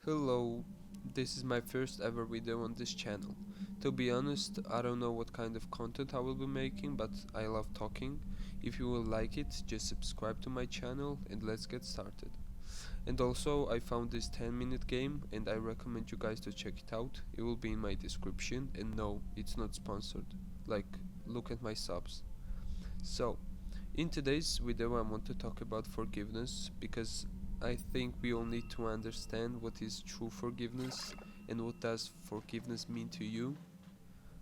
Hello, this is my first ever video on this channel. To be honest, I don't know what kind of content I will be making, but I love talking. If you will like it, just subscribe to my channel and let's get started. And also, I found this 10-minute game and I recommend you guys to check it out. It will be in my description, and no, it's not sponsored. Like, look at my subs. So, in today's video I want to talk about forgiveness because I think we all need to understand what is true forgiveness and what does forgiveness mean to you.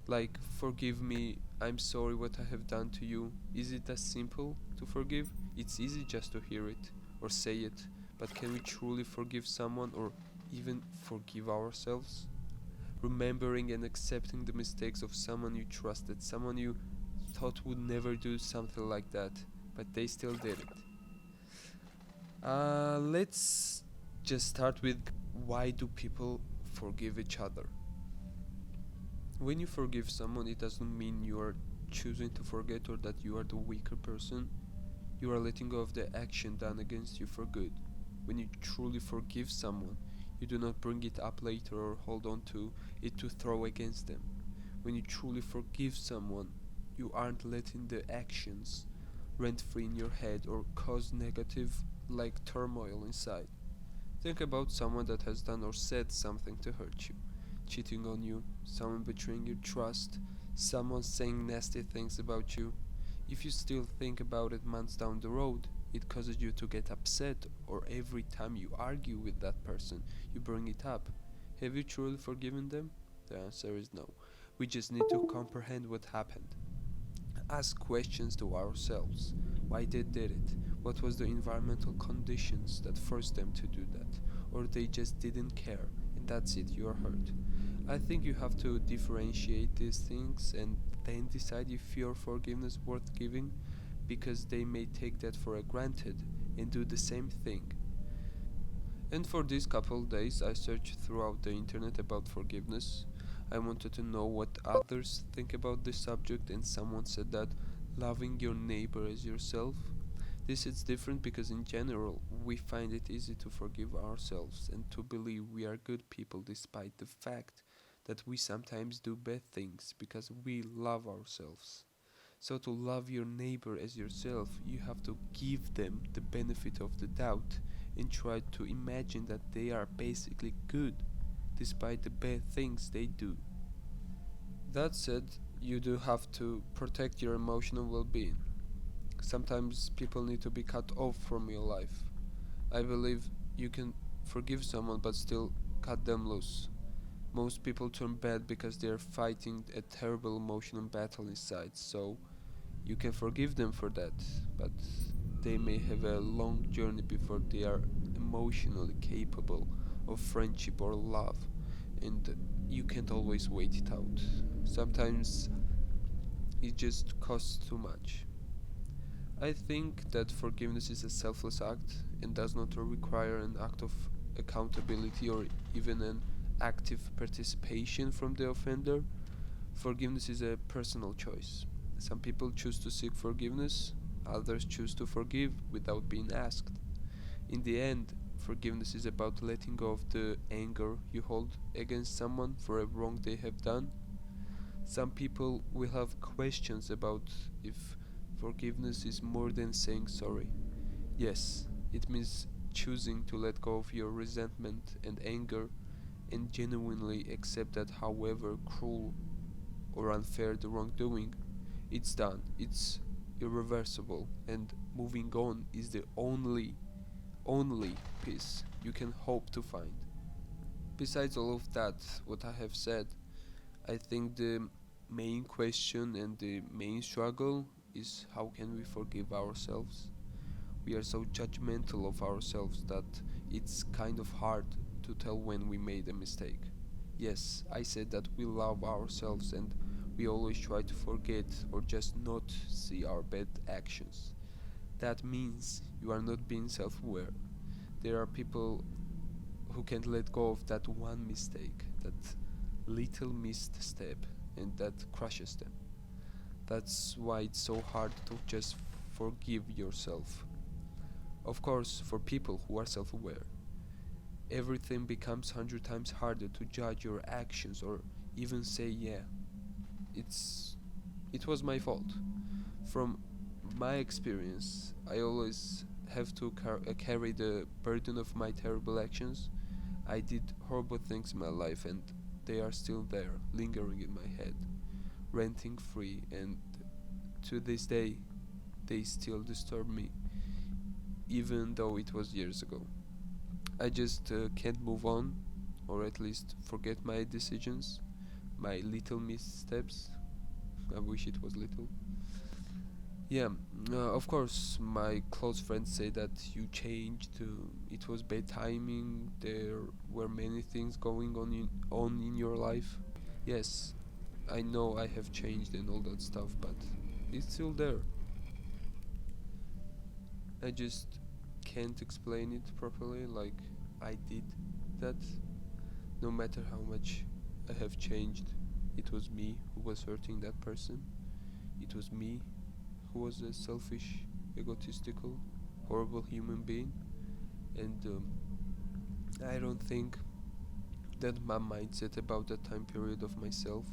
Like, forgive me, I'm sorry what I have done to you. Is it as simple to forgive? It's easy just to hear it or say it, but can we truly forgive someone or even forgive ourselves? Remembering and accepting the mistakes of someone you trusted, someone you thought would never do something like that, but they still did it. Let's just start with, why do people forgive each other? When you forgive someone, it doesn't mean you are choosing to forget or that you are the weaker person. You are letting go of the action done against you for good. When you truly forgive someone, you do not bring it up later or hold on to it to throw against them. When you truly forgive someone, you aren't letting the actions rent free in your head or cause negative like turmoil inside. Think about someone that has done or said something to hurt you, cheating on you, someone betraying your trust, someone saying nasty things about you. If you still think about it months down the road, it causes you to get upset, or every time you argue with that person, you bring it up. Have you truly forgiven them? The answer is no. We just need to comprehend what happened. Ask questions to ourselves. Why they did it? What was the environmental conditions that forced them to do that? Or they just didn't care, and that's it, you are hurt. I think you have to differentiate these things and then decide if your forgiveness is worth giving, because they may take that for granted and do the same thing. And for these couple days I searched throughout the internet about forgiveness. I wanted to know what others think about this subject, and someone said that loving your neighbor as yourself. This is different because in general we find it easy to forgive ourselves and to believe we are good people despite the fact that we sometimes do bad things because we love ourselves. So to love your neighbor as yourself, you have to give them the benefit of the doubt and try to imagine that they are basically good despite the bad things they do. That said, you do have to protect your emotional well-being. Sometimes people need to be cut off from your life. I believe you can forgive someone but still cut them loose. Most people turn bad because they are fighting a terrible emotional battle inside, so you can forgive them for that, but they may have a long journey before they are emotionally capable of friendship or love, and you can't always wait it out. Sometimes it just costs too much. I think that forgiveness is a selfless act and does not require an act of accountability or even an active participation from the offender. Forgiveness is a personal choice. Some people choose to seek forgiveness, others choose to forgive without being asked. In the end, forgiveness is about letting go of the anger you hold against someone for a wrong they have done. Some people will have questions about if forgiveness is more than saying sorry. Yes, it means choosing to let go of your resentment and anger and genuinely accept that however cruel or unfair the wrongdoing, it's done, it's irreversible, and moving on is the only peace you can hope to find. Besides all of that, what I have said, I think the main question and the main struggle is, how can we forgive ourselves? We are so judgmental of ourselves that it's kind of hard to tell when we made a mistake. Yes, I said that we love ourselves and we always try to forget or just not see our bad actions. That means you are not being self-aware. There are people who can't let go of that one mistake, that little missed step, and that crushes them. That's why it's so hard to just forgive yourself. Of course, for people who are self-aware, everything becomes 100 times harder to judge your actions or even say, yeah, it's it was my fault. From my experience, I always have to carry the burden of my terrible actions. I did horrible things in my life, and they are still there, lingering in my head, renting free, and to this day, they still disturb me, even though it was years ago. I just can't move on, or at least forget my decisions, my little missteps. I wish it was little. Yeah, of course, my close friends say that you changed. It was bad timing. There were many things going on in your life. Yes, I know I have changed and all that stuff, but it's still there. I just can't explain it properly. Like I did that. No matter how much I have changed, it was me who was hurting that person. It was me who was a selfish, egotistical, horrible human being, and I don't think that my mindset about that time period of myself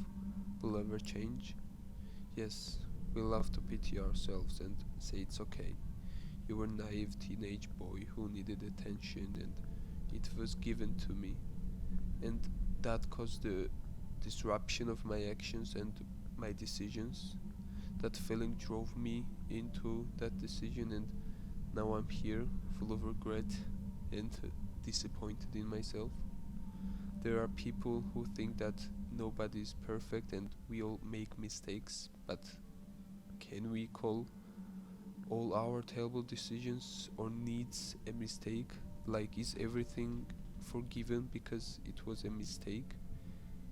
will ever change. Yes, we love to pity ourselves and say it's okay. You were a naive teenage boy who needed attention and it was given to me. And that caused the disruption of my actions and my decisions. That feeling drove me into that decision, and now I'm here, full of regret and disappointed in myself. There are people who think that nobody is perfect and we all make mistakes, but can we call all our terrible decisions or needs a mistake? Like, is everything forgiven because it was a mistake?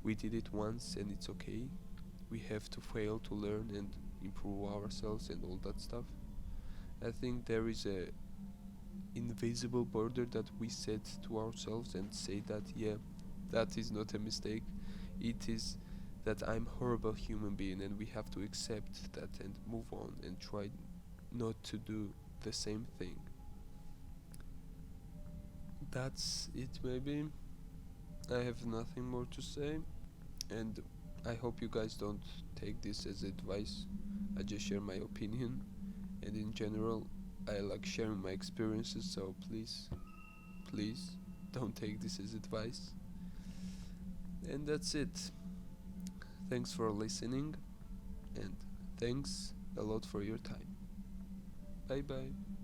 We did it once and it's okay. We have to fail to learn and improve ourselves and all that stuff. I think there is a invisible border that we set to ourselves and say that, yeah, that is not a mistake. It is that I'm a horrible human being and we have to accept that and move on and try not to do the same thing. That's it, maybe. I have nothing more to say, and I hope you guys don't take this as advice. I just share my opinion, and in general, I like sharing my experiences, so please don't take this as advice. And that's it. Thanks for listening, and thanks a lot for your time. Bye bye.